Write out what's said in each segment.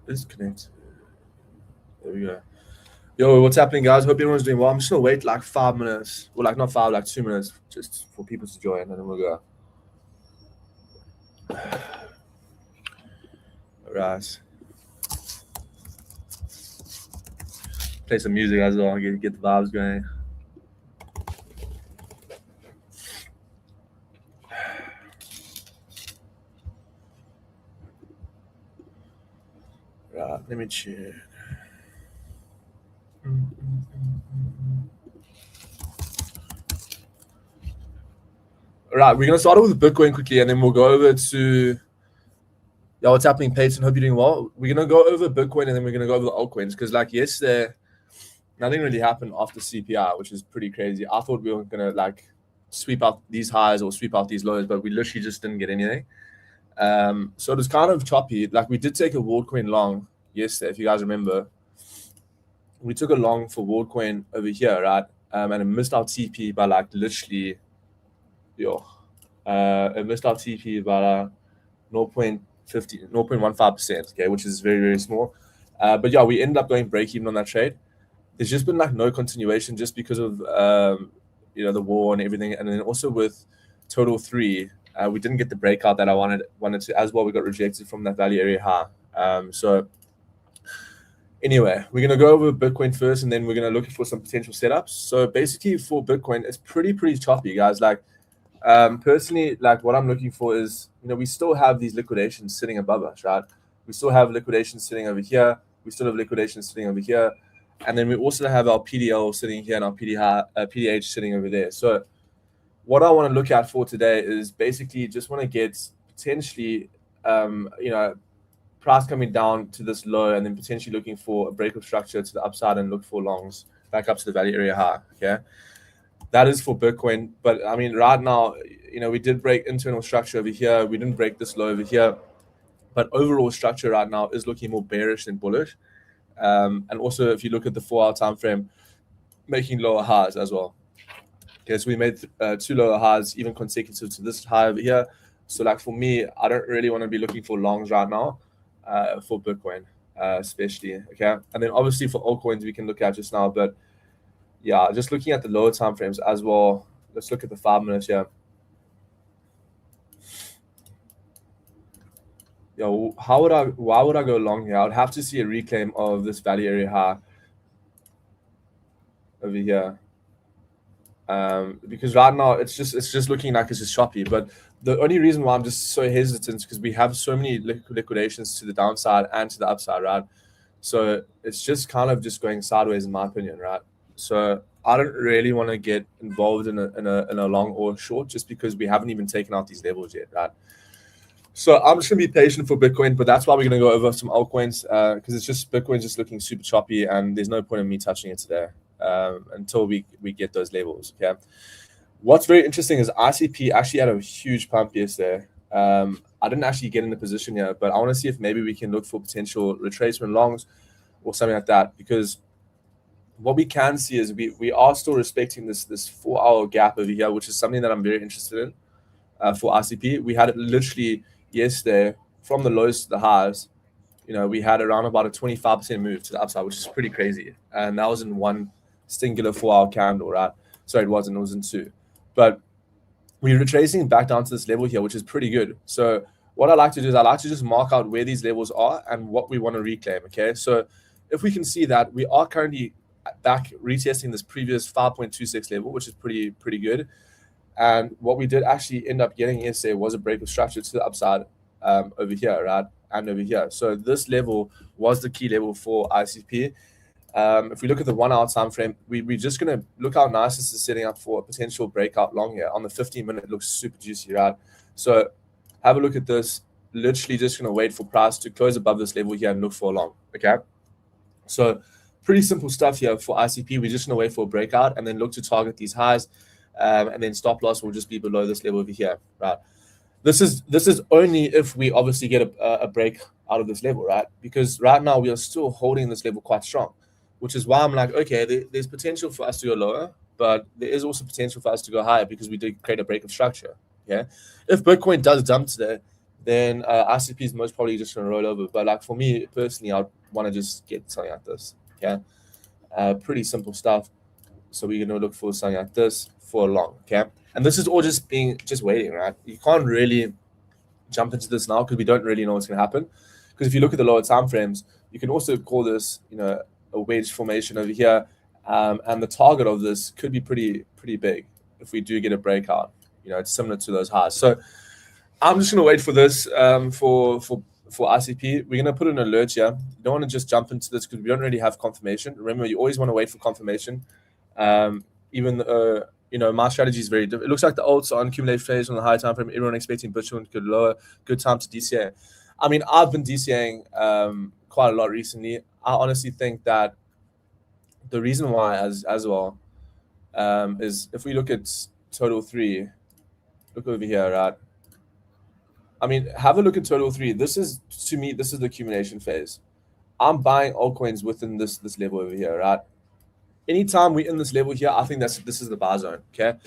Disconnect. There we go. Yo, what's happening, guys? Hope everyone's doing well. I'm just gonna wait like 5 minutes, well, like not 5, like 2 minutes, just for people to join, and then we'll go. All right. Play some music as well. Get the vibes going. Right. Let me check. All right, we're gonna start off with Bitcoin quickly, and then we'll go over to. Yeah, what's happening, Peyton? Hope you're doing well. We're gonna go over Bitcoin, and then we're gonna go over the altcoins because, like yesterday, nothing really happened after CPI, which is pretty crazy. I thought we were gonna like sweep out these highs or sweep out these lows, but we literally just didn't get anything. So it was kind of choppy. Like we did take a WorldCoin long yesterday, if you guys remember. We took a long for WorldCoin over here, right? And it missed our TP by like literally, it missed our TP by 0.15%, okay, which is very, very small. But yeah, we ended up going break even on that trade. There's just been like no continuation just because of the war and everything, and then also with Total 3, we didn't get the breakout that I wanted to as well. We got rejected from that value area high. So anyway, we're gonna go over Bitcoin first, and then we're gonna look for some potential setups. So basically, for Bitcoin, it's pretty choppy, guys. Like personally, like what I'm looking for is, we still have these liquidations sitting above us, right? We still have liquidations sitting over here. We still have liquidations sitting over here. And then we also have our PDL sitting here and our PDH sitting over there. So what I want to look at for today is basically just want to get potentially, price coming down to this low, and then potentially looking for a break of structure to the upside and look for longs back up to the value area high. Okay, that is for Bitcoin. But I mean, right now, we did break internal structure over here. We didn't break this low over here, but overall structure right now is looking more bearish than bullish. And also, if you look at the 4-hour time frame, making lower highs as well. Okay, so we made 2 lower highs, even consecutive to this high over here. So, like for me, I don't really want to be looking for longs right now for Bitcoin, especially. Okay, and then obviously for altcoins we can look at just now, but yeah, just looking at the lower time frames as well. Let's look at the 5 minutes here. Yo, why would I go long here? I would have to see a reclaim of this value area high over here. Because right now it's just looking like it's just choppy. But the only reason why I'm just so hesitant is because we have so many liquidations to the downside and to the upside, right? So it's just kind of just going sideways in my opinion, right? So I don't really want to get involved in a long or short just because we haven't even taken out these levels yet, right? So I'm just gonna be patient for Bitcoin, but that's why we're gonna go over some altcoins because it's just Bitcoin's just looking super choppy, and there's no point in me touching it today until we get those levels. Okay. What's very interesting is ICP actually had a huge pump yesterday. I didn't actually get in the position here, but I want to see if maybe we can look for potential retracement longs or something like that, because what we can see is we are still respecting this 4-hour gap over here, which is something that I'm very interested in for ICP. We had it literally yesterday from the lows to the highs. We had around about a 25% move to the upside, which is pretty crazy. And that was in one singular 4-hour candle, right? Sorry, it wasn't. It was in 2. But we're retracing back down to this level here, which is pretty good. So what I like to do is I like to just mark out where these levels are and what we want to reclaim, okay? So if we can see that we are currently back retesting this previous 5.26 level, which is pretty good. And what we did actually end up getting yesterday was a break of structure to the upside over here, right? And over here. So this level was the key level for ICP. If we look at the 1-hour time frame, we're just going to look how nice this is setting up for a potential breakout long here. On the 15-minute, it looks super juicy, right? So have a look at this. Literally just going to wait for price to close above this level here and look for a long, okay? So pretty simple stuff here for ICP. We're just going to wait for a breakout and then look to target these highs. And then stop loss will just be below this level over here, right? This is only if we obviously get a break out of this level, right? Because right now we are still holding this level quite strong. which is why I'm like, okay, there's potential for us to go lower, but there is also potential for us to go higher because we did create a break of structure. Yeah, if Bitcoin does dump today, then ICP is most probably just going to roll over. But like for me personally, I'd want to just get something like this. Yeah, pretty simple stuff. So we're going to look for something like this for long. Okay, and this is all just waiting, right? You can't really jump into this now because we don't really know what's going to happen. Because if you look at the lower time frames, you can also call this, a wedge formation over here, and the target of this could be pretty big if we do get a breakout. It's similar to those highs. So I'm just going to wait for this for ICP. We're going to put an alert here. You don't want to just jump into this because we don't really have confirmation. Remember, you always want to wait for confirmation. Even my strategy is very different. It looks like the alts are on accumulate phase on the high time frame. Everyone expecting Bitcoin to go lower. Good time to DCA. I mean, I've been DCAing quite a lot recently. I honestly think that the reason why, as well, is if we look at total 3, look over here, right? I mean, have a look at total 3. This is, to me, this is the accumulation phase. I'm buying altcoins within this level over here, right? Anytime we're in this level here, I think this is the buy zone, okay?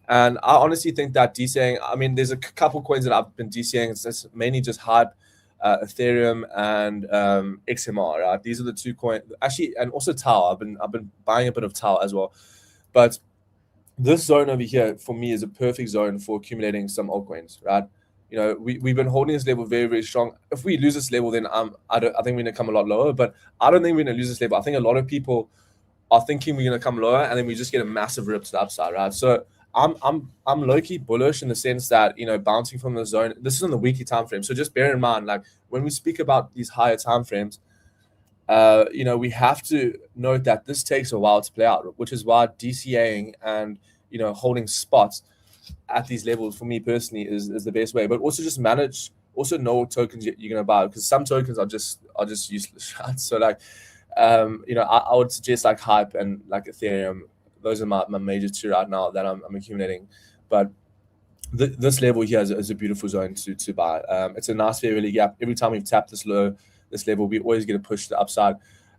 And I honestly think that DCAing, I mean, there's a couple coins that I've been DCAing. It's mainly just hype, Ethereum and XMR, right? These are the 2 coins. Actually, and also Tau. I've been buying a bit of Tau as well. But this zone over here, for me, is a perfect zone for accumulating some altcoins, right? We've been holding this level very, very strong. If we lose this level, then I think we're going to come a lot lower. But I don't think we're going to lose this level. I think a lot of people are thinking we're going to come lower, and then we just get a massive rip to the upside, right? So I'm low-key bullish in the sense that, bouncing from the zone, this is on the weekly time frame. So just bear in mind, like when we speak about these higher time frames, we have to note that this takes a while to play out, which is why DCAing and, holding spots at these levels for me personally is the best way. But also just manage, also know what tokens you're going to buy, because some tokens are just useless, right? So like, I would suggest like hype and like Ethereum. Those are my major 2 right now that I'm accumulating. But this level here is a beautiful zone to buy. It's a nice fair value gap. Every time we've tapped this level, we always get a push to the upside,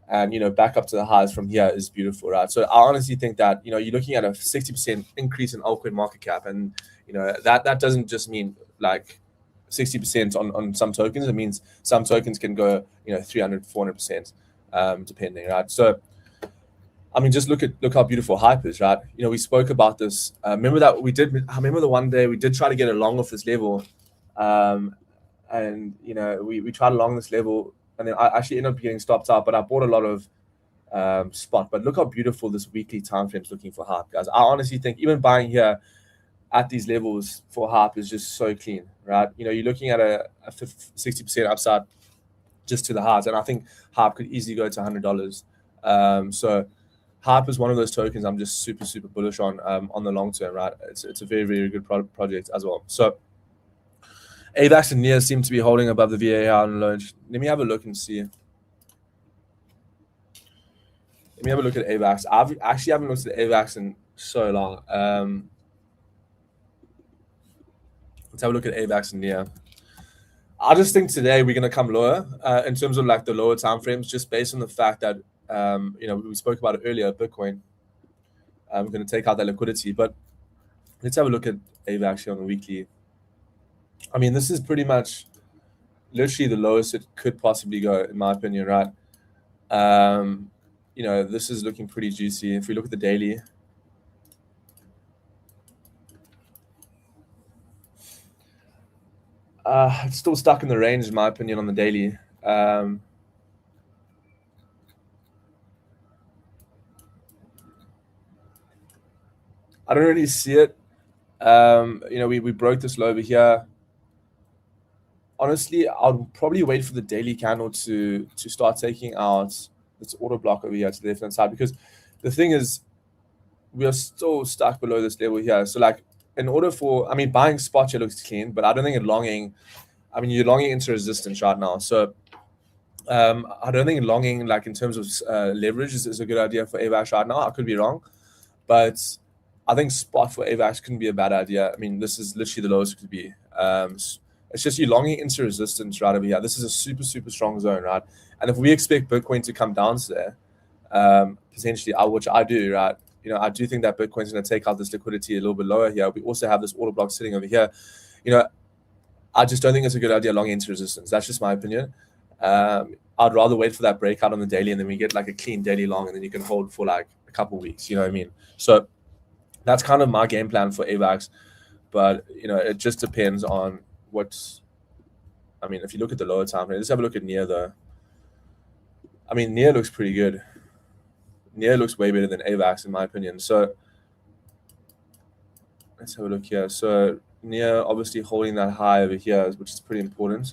and back up to the highs from here is beautiful, right? So I honestly think that you're looking at a 60% increase in altcoin market cap, and that doesn't just mean like 60% on some tokens. It means some tokens can go 300-400%, depending, right? So I mean, just look how beautiful hype is, right? We spoke about this. Remember the one day we did try to get along with this level, and we tried along this level, and then I actually ended up getting stopped out, but I bought a lot of spot. But look how beautiful this weekly time frame is looking for hype, guys. I honestly think even buying here at these levels for hype is just so clean, right? You're looking at a 60% upside just to the highs, and I think hype could easily go to $100. So hype is one of those tokens I'm just super, super bullish on the long term, right? It's a very, very good project as well. So AVAX and NIA seem to be holding above the VAR and loan. Let me have a look and see. Let me have a look at AVAX. I actually haven't looked at AVAX in so long. Let's have a look at AVAX and NIA. I just think today we're going to come lower in terms of like the lower time frames, just based on the fact that we spoke about it earlier. Bitcoin, I'm going to take out that liquidity, but let's have a look at AVAX here on the weekly. I mean, this is pretty much literally the lowest it could possibly go, in my opinion, right? This is looking pretty juicy. If we look at the daily, it's still stuck in the range, in my opinion, on the daily. I don't really see it. We broke this low over here. Honestly, I'll probably wait for the daily candle to start taking out this order block over here to the left-hand side, because the thing is, we are still stuck below this level here. So like, in order for, I mean, buying spot here looks clean, but I don't think you're longing into resistance right now. So I don't think longing, like in terms of leverage, is a good idea for AVAX right now. I could be wrong, but I think spot for AVAX couldn't be a bad idea. I mean, this is literally the lowest it could be. It's just you longing into resistance right over here. This is a super, super strong zone, right? And if we expect Bitcoin to come down to there, potentially, which I do, right? I do think that Bitcoin's going to take out this liquidity a little bit lower here. We also have this order block sitting over here. I just don't think it's a good idea long into resistance. That's just my opinion. I'd rather wait for that breakout on the daily, and then we get like a clean daily long, and then you can hold for like a couple weeks. You know what I mean? So that's kind of my game plan for AVAX. But it just depends on what's. I mean, if you look at the lower time frame, let's have a look at NIA though. I mean, NIA looks pretty good. NIA looks way better than AVAX in my opinion. So let's have a look here. So NIA obviously holding that high over here, which is pretty important.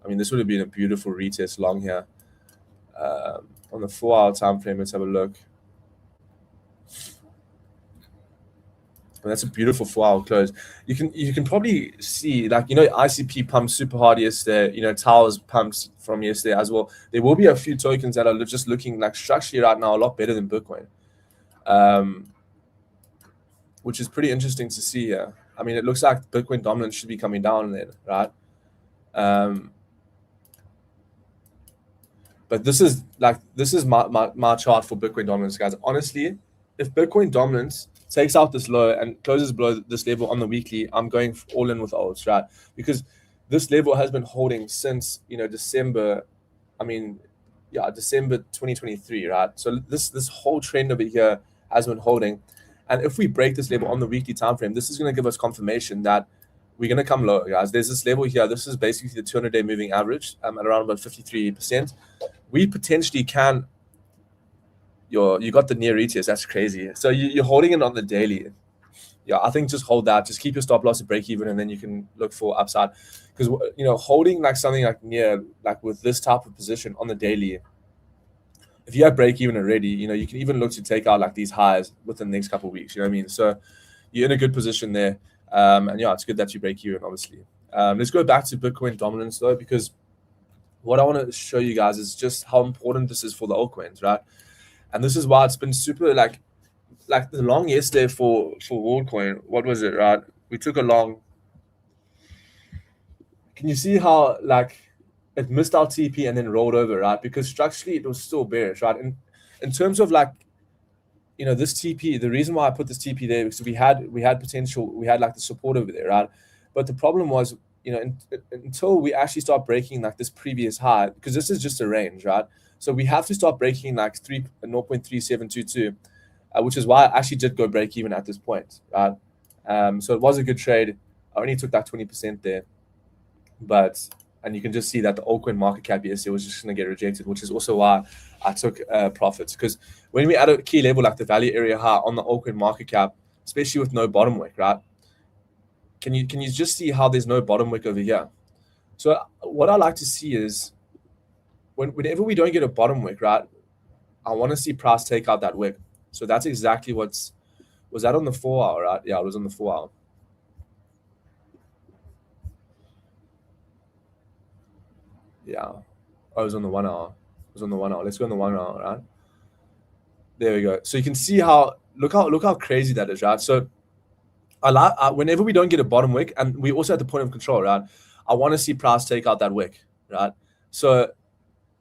I mean, this would have been a beautiful retest long here. On the 4-hour time frame, let's have a look. And that's a beautiful 4-hour close. You can probably see, like, ICP pumped super hard yesterday. Towers pumped from yesterday as well. There will be a few tokens that are just looking like structurally right now a lot better than Bitcoin, which is pretty interesting to see here. I mean, it looks like Bitcoin dominance should be coming down then, right? But this is my chart for Bitcoin dominance, guys. Honestly, if Bitcoin dominance takes out this low and closes below this level on the weekly, I'm going all in with alts, right? Because this level has been holding since December. I mean, December 2023, right? So this whole trend over here has been holding, and if we break this level on the weekly time frame, this is going to give us confirmation that we're going to come lower, guys. There's this level here. This is basically the 200-day moving average at around about 53%. We potentially can. You got the near retest. That's crazy. So you're holding it on the daily. Yeah, I think just hold that. Just keep your stop loss at break even, and then you can look for upside. Because holding like something like near, like with this type of position on the daily, if you have break even already, you can even look to take out like these highs within the next couple of weeks. You know what I mean? So you're in a good position there. And yeah, it's good that you break even, obviously. Let's go back to Bitcoin dominance though, because what I want to show you guys is just how important this is for the altcoins, right? And this is why it's been super like the long yesterday for WorldCoin. What was it, right? We took a long. Can you see how like it missed our TP and then rolled over, right? Because structurally it was still bearish, right? And in terms of like, this TP, the reason why I put this TP there because we had potential, we had like the support over there, right? But the problem was, until we actually start breaking like this previous high, because this is just a range, right? So we have to start breaking like 0.3722, which is why I actually did go break even at this point, right? So it was a good trade. I only took that 20% there, and you can just see that the altcoin market cap yesterday was just going to get rejected, which is also why I took profits. Because when we add a key level like the value area high on the altcoin market cap, especially with no bottom wick, right? Can you just see how there's no bottom wick over here? So what I like to see is whenever we don't get a bottom wick, right, I want to see price take out that wick. So that's exactly was that on the 4-hour, right? Yeah, it was on the 4-hour. Yeah. Oh, it was on the 1-hour. It was on the 1-hour. Let's go on the 1-hour, right? There we go. So you can see look how crazy that is, right? So whenever we don't get a bottom wick, and we also at the point of control, right? I want to see price take out that wick, right? So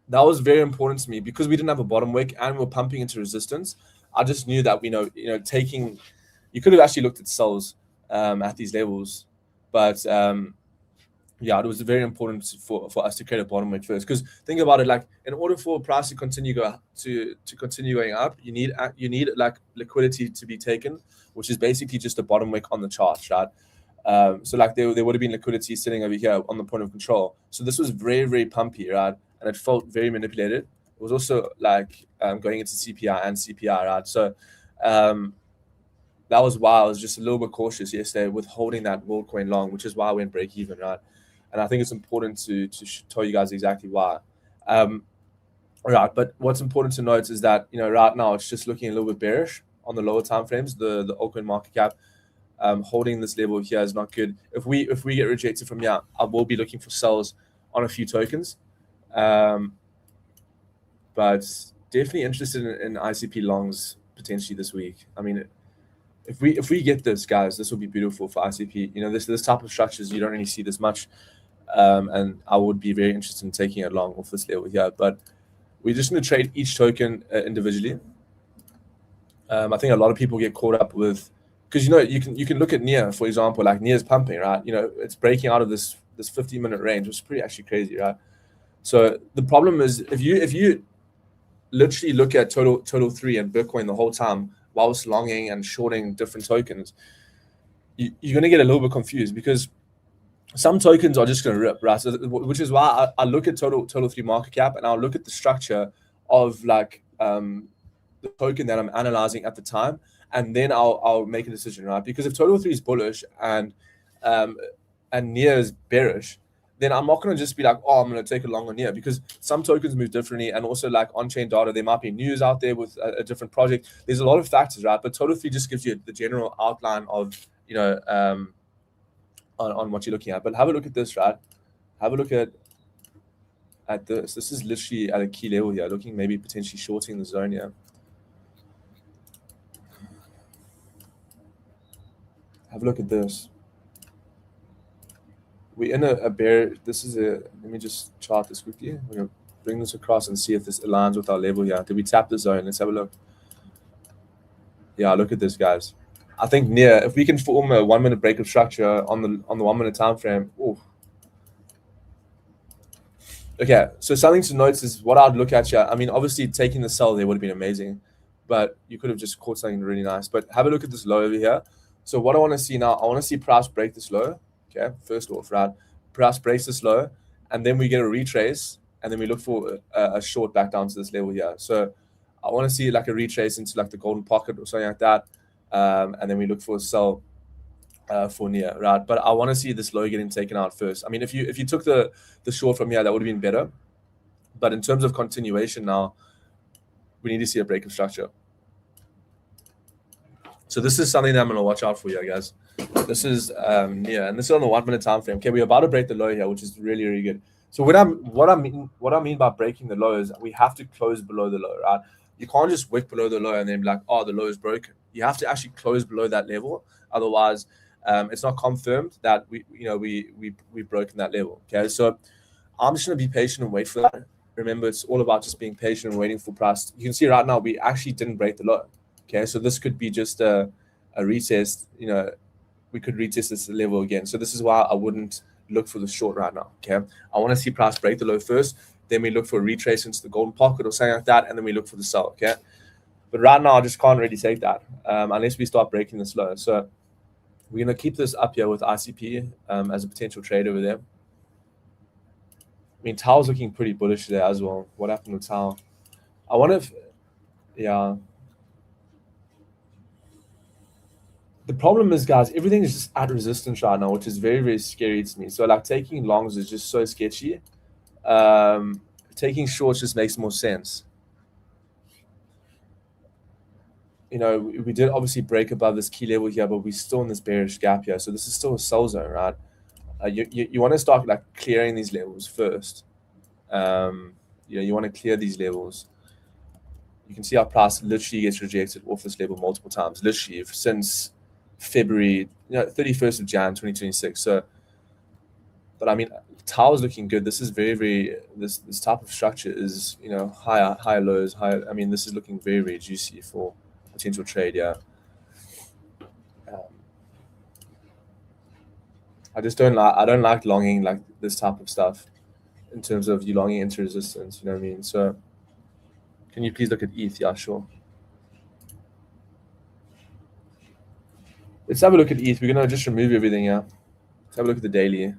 that was very important to me because we didn't have a bottom wick and we're pumping into resistance. I just knew that taking, you could have actually looked at sells at these levels, but yeah, it was very important for us to create a bottom wick first. Because think about it, like in order for price to continue going up, you need like liquidity to be taken, which is basically just a bottom wick on the chart, right? So like there would have been liquidity sitting over here on the point of control. So this was very, very pumpy, right? And it felt very manipulated. It was also like going into CPI and CPI, right? So that was why I was just a little bit cautious yesterday with holding that WorldCoin long, which is why I went break even, right? And I think it's important to tell you guys exactly why. Right, but what's important to note is that right now it's just looking a little bit bearish on the lower time frames. The altcoin market cap holding this level here is not good. If we get rejected from here, I will be looking for sells on a few tokens. But definitely interested in ICP longs potentially this week. I mean, if we get this, guys, this will be beautiful for ICP. This type of structures you don't really see this much, and I would be very interested in taking it long off this level here. But we're just going to trade each token individually. I think a lot of people get caught up with, because you can look at NIA, for example, like NIA's pumping, right? It's breaking out of this 50-minute range, which is pretty actually crazy, right? So the problem is if you literally look at total 3 and Bitcoin the whole time whilst longing and shorting different tokens, you're going to get a little bit confused, because some tokens are just going to rip, right? So, which is why I look at total 3 market cap, and I'll look at the structure of like the token that I'm analyzing at the time, and then I'll make a decision, right? Because if total 3 is bullish and NIA is bearish, then I'm not going to just be like, oh, I'm going to take a long on NIA, because some tokens move differently, and also like on-chain data, there might be news out there with a different project. There's a lot of factors, right? But total 3 just gives you the general outline of on what you're looking at. But have a look at this, right? Have a look at this. This is literally at a key level here, looking maybe potentially shorting the zone here. Have a look at this. We're in a bear. Let me just chart this quickly. We're going to bring this across and see if this aligns with our level here. Did we tap the zone? Let's have a look. Yeah, look at this, guys. I think NIA, if we can form a 1-minute break of structure on the 1-minute time frame. Ooh. Okay, so something to note is what I'd look at here. I mean, obviously taking the sell there would have been amazing, but you could have just caught something really nice. But have a look at this low over here. So what I want to see now, I want to see price break this low. Okay, first off, right? Price breaks this low, and then we get a retrace, and then we look for a short back down to this level here. So I want to see like a retrace into like the golden pocket or something like that, and then we look for a sell for NIA, right? But I want to see this low getting taken out first. I mean, if you took the short from here, that would have been better. But in terms of continuation now, we need to see a break of structure. So this is something that I'm going to watch out for here, guys. This is NIA, and this is on the 1-minute time frame. Okay, we're about to break the low here, which is really, really good. So what I mean by breaking the low is we have to close below the low, right? You can't just wick below the low and then be like, oh, the low is broken. You have to actually close below that level. Otherwise, it's not confirmed that we've broken that level. Okay, so I'm just going to be patient and wait for that. Remember, it's all about just being patient and waiting for price. You can see right now we actually didn't break the low. Okay, so this could be just a retest. We could retest this level again. So this is why I wouldn't look for the short right now. Okay, I want to see price break the low first. Then we look for a retrace into the golden pocket or something like that, and then we look for the sell. Okay, but right now I just can't really take that unless we start breaking this low. So we're gonna keep this up here with ICP as a potential trade over there. I mean, Tao's looking pretty bullish there as well. What happened with Tao? I wonder if, yeah. The problem is, guys, everything is just at resistance right now, which is very, very scary to me. So like taking longs is just so sketchy. Taking shorts just makes more sense. We did obviously break above this key level here, but we're still in this bearish gap here. So this is still a sell zone, right? You want to start like clearing these levels first. You want to clear these levels. You can see our price literally gets rejected off this level multiple times, literally since February, 31st of Jan 2026. So, but I mean, Tau is looking good. This is very, very, this type of structure is, higher lows, higher. I mean, this is looking very, very juicy for potential trade. Yeah. I don't like longing like this type of stuff in terms of you longing into resistance. You know what I mean? So can you please look at ETH? Yeah, sure. Let's have a look at ETH. We're going to just remove everything here. Let's have a look at the daily.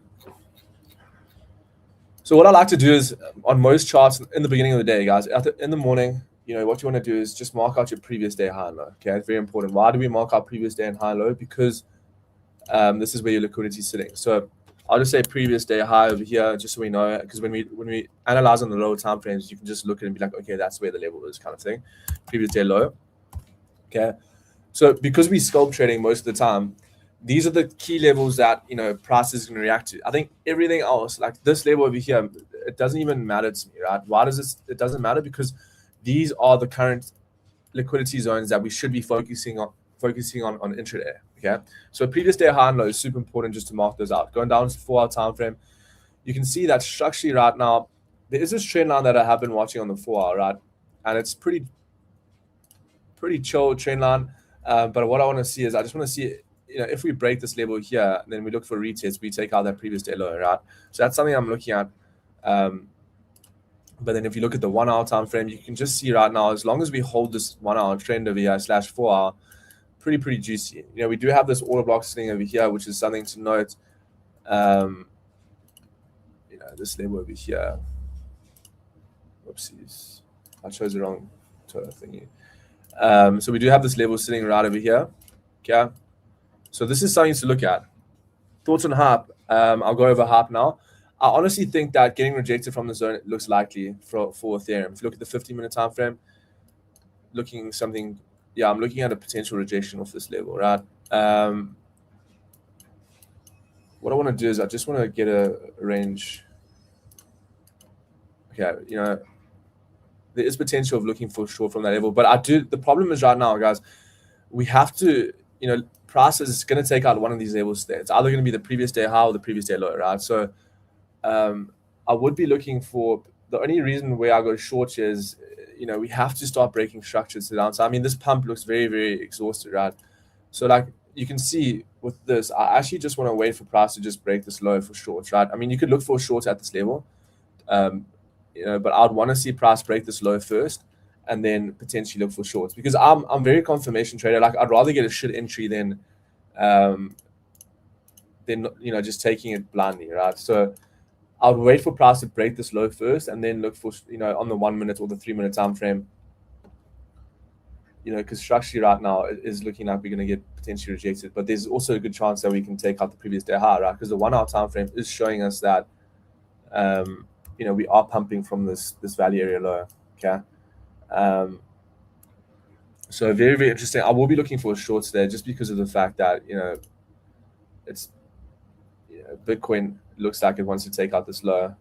So what I like to do is on most charts in the beginning of the day, guys, in the morning, what you want to do is just mark out your previous day high and low. Okay, it's very important. Why do we mark out previous day and high and low? Because this is where your liquidity is sitting. So I'll just say previous day high over here, just so we know, because when we analyze on the lower time frames, you can just look at it and be like, okay, that's where the level is, kind of thing. Previous day low. Okay. So because we scalp trading most of the time, these are the key levels that price is going to react to. I think everything else, like this level over here, it doesn't even matter to me, right? Why does this? It doesn't matter because these are the current liquidity zones that we should be focusing on intraday. Okay, so previous day high and low is super important just to mark those out. Going down to the 4-hour time frame, you can see that structurally right now there is this trend line that I have been watching on the 4 hour, right? And it's pretty chill trend line. But what I want to see is I just want to see, if we break this level here, then we look for retest, we take out that previous day low, right? So that's something I'm looking at. But then if you look at the 1 hour time frame, you can just see right now, as long as we hold this 1 hour trend over here / 4 hour, pretty juicy. We do have this order block sitting over here, which is something to note. This level over here. Whoopsies, I chose the wrong thingy. So we do have this level sitting right over here. Okay, so this is something to look at. Thoughts on hype? I'll go over hype now. I honestly think that getting rejected from the zone looks likely for Ethereum. If you look at the 15-minute time frame, I'm looking at a potential rejection off this level, right? What I want to do is I just want to get a range. Okay, there is potential of looking for short from that level, but the problem is right now, guys, we have to, price is going to take out one of these levels there. It's either going to be the previous day high or the previous day low, right? So I would be looking for, the only reason where I go short is, we have to start breaking structures to the downside. I mean, this pump looks very, very exhausted, right? So like you can see with this, I actually just want to wait for price to just break this low for shorts, right? I mean, you could look for shorts at this level, but I'd want to see price break this low first and then potentially look for shorts, because I'm very confirmation trader. Like, I'd rather get a shit entry than just taking it blindly, right? So I would wait for price to break this low first and then look for, on the 1 minute or the 3 minute time frame, because structurally right now it is looking like we're going to get potentially rejected, but there's also a good chance that we can take out the previous day high, right? Because the 1 hour time frame is showing us that we are pumping from this value area low. Okay, so very, very interesting. I will be looking for shorts there just because of the fact that it's Bitcoin looks like it wants to take out this low.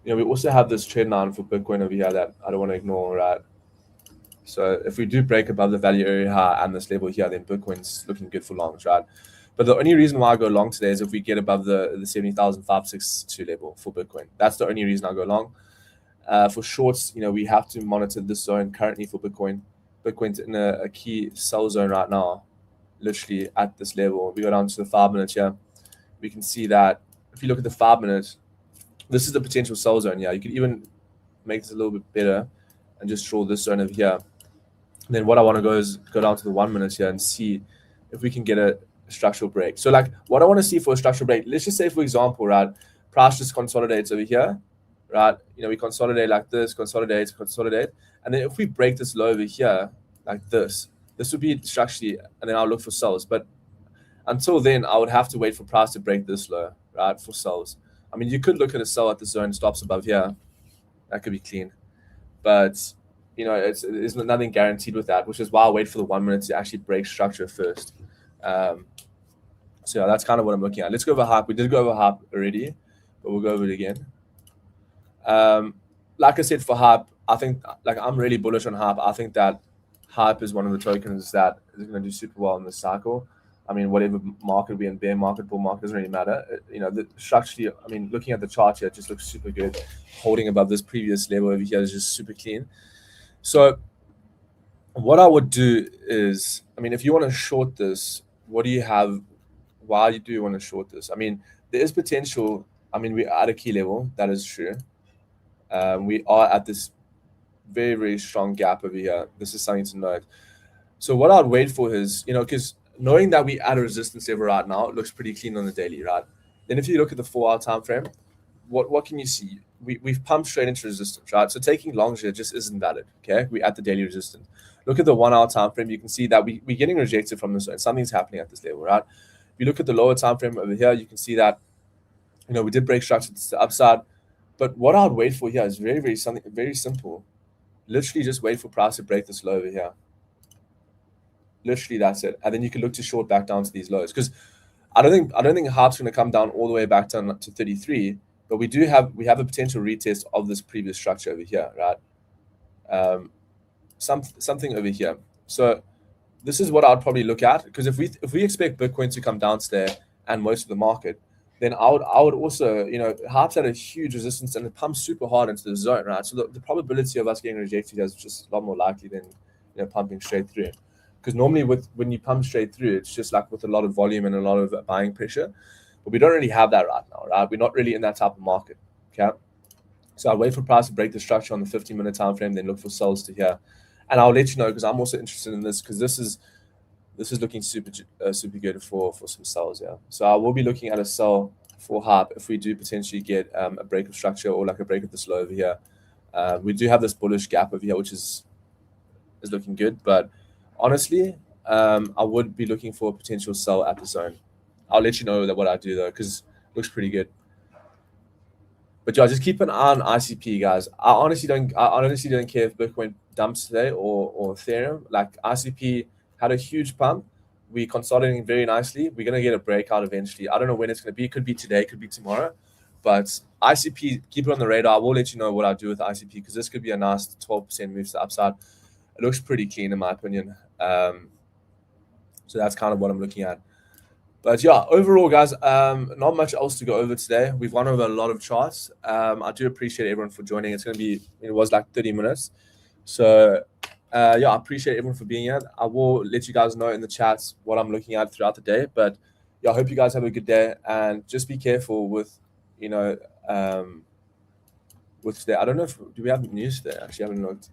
We also have this trend line for Bitcoin over here that I don't want to ignore, right? So if we do break above the value area high and this level here, then Bitcoin's looking good for longs, right? But the only reason why I go long today is if we get above the 70,562 level for Bitcoin. That's the only reason I go long. For shorts, we have to monitor this zone currently for Bitcoin. Bitcoin's in a key sell zone right now, literally at this level. We go down to the 5 minutes here. We can see that if you look at the 5 minutes, this is the potential sell zone. Yeah, you could even make this a little bit better and just draw this zone over here. And then what I want to go is go down to the 1 minute here and see if we can get a structural break. So like what I want to see for a structural break, let's just say, for example, right, price just consolidates over here, right? We consolidate like this, consolidate. And then if we break this low over here, like this would be structurally, and then I'll look for sells. But until then, I would have to wait for price to break this low, right, for sells. I mean, you could look at a sell at the zone stops above here. That could be clean. But, there's nothing guaranteed with that, which is why I wait for the 1 minute to actually break structure first. So yeah, that's kind of what I'm looking at. Let's go over hype. We did go over hype already, but we'll go over it again. Like I said, for hype, I think, like, I'm really bullish on hype. I think that hype is one of the tokens that is going to do super well in this cycle. I mean, whatever market we're in, bear market, bull market, doesn't really matter. Structurally, I mean, looking at the chart here, it just looks super good. Holding above this previous level over here is just super clean. So what I would do is, I mean, if you want to short this, what do you have? Why do you want to short this? I mean, there is potential. I mean, we're at a key level. That is true. We are at this very, very strong gap over here. This is something to note. So what I'd wait for is, because knowing that we at a resistance level right now, it looks pretty clean on the daily, right? Then if you look at the 4 hour time frame, what can you see? We've pumped straight into resistance, right? So taking longs here just isn't valid. Okay, we're at the daily resistance. Look at the 1 hour time frame. You can see that we're getting rejected from this zone. Something's happening at this level, right? If you look at the lower time frame over here, you can see that we did break structure to the upside. But what I'd wait for here is very, very simple. Literally just wait for price to break this low over here. Literally, that's it. And then you can look to short back down to these lows, because I don't think hype's going to come down all the way back down to 33, but we have a potential retest of this previous structure over here, right? Something over here. So this is what I'd probably look at, because if we expect Bitcoin to come down today and most of the market, then I would also, Harp's had a huge resistance and it pumps super hard into the zone, right? So the probability of us getting rejected is just a lot more likely than pumping straight through. Because normally when you pump straight through, it's just like with a lot of volume and a lot of buying pressure. But we don't really have that right now, right? We're not really in that type of market. Okay. So I'll wait for price to break the structure on the 15-minute time frame, then look for sells to here. And I'll let you know because I'm also interested in this because this is looking super good for some sells. Yeah. So I will be looking at a sell for Harp if we do potentially get a break of structure or like a break of this low over here. We do have this bullish gap over here, which is looking good. But honestly, I would be looking for a potential sell at the zone. I'll let you know that what I do though, because it looks pretty good. But yeah, just keep an eye on ICP, guys. I honestly don't care if Bitcoin dumps today or Ethereum. Like ICP had a huge pump. We consolidating very nicely. We're gonna get a breakout eventually. I don't know when it's gonna be. It could be today, could be tomorrow. But ICP, keep it on the radar. I will let you know what I do with ICP because this could be a nice 12% move to the upside. It looks pretty clean in my opinion. So that's kind of what I'm looking at. But yeah, overall, guys, not much else to go over today. We've gone over a lot of charts. I do appreciate everyone for joining. It's going to be, it was like 30 minutes. So yeah, I appreciate everyone for being here. I will let you guys know in the chats what I'm looking at throughout the day. But yeah, I hope you guys have a good day and just be careful with, with today. I don't know do we have news today? Actually, I haven't looked.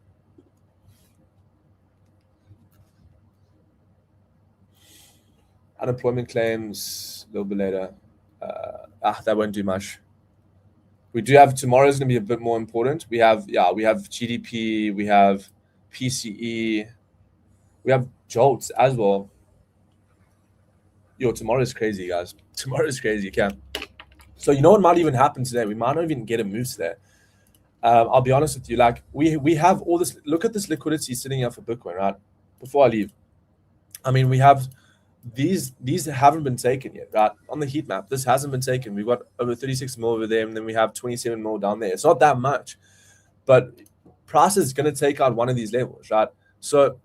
Unemployment claims a little bit later. That won't do much. We do have tomorrow's going to be a bit more important. We have GDP, we have PCE, we have jolts as well. Yo, tomorrow is crazy, guys. Tomorrow is crazy. Okay. So you know what might even happen today? We might not even get a move today. I'll be honest with you. Like we have all this. Look at this liquidity sitting here for Bitcoin, right? Before I leave, I mean, we have these haven't been taken yet, right? On the heat map, this hasn't been taken. We've got over 36 mil over there, and then we have 27 mil down there. It's not that much, but price is going to take out one of these levels, right? So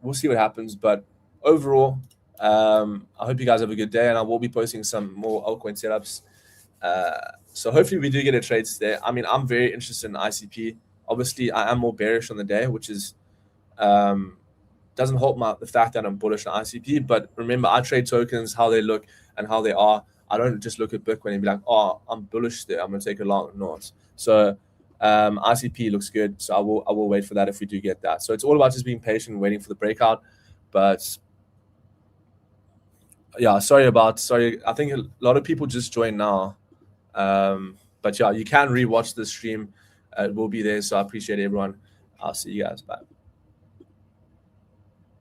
we'll see what happens. But overall, I hope you guys have a good day, and I will be posting some more altcoin setups. So hopefully we do get a trade today. I mean, I'm very interested in ICP. Obviously, I am more bearish on the day, which is doesn't hold the fact that I'm bullish on ICP. But remember, I trade tokens, how they look and how they are. I don't just look at Bitcoin and be like, oh, I'm bullish there, I'm going to take a long. No. So ICP looks good. So I will wait for that if we do get that. So it's all about just being patient and waiting for the breakout. But yeah, sorry. I think a lot of people just joined now. But yeah, you can rewatch the stream. It will be there. So I appreciate everyone. I'll see you guys. Bye.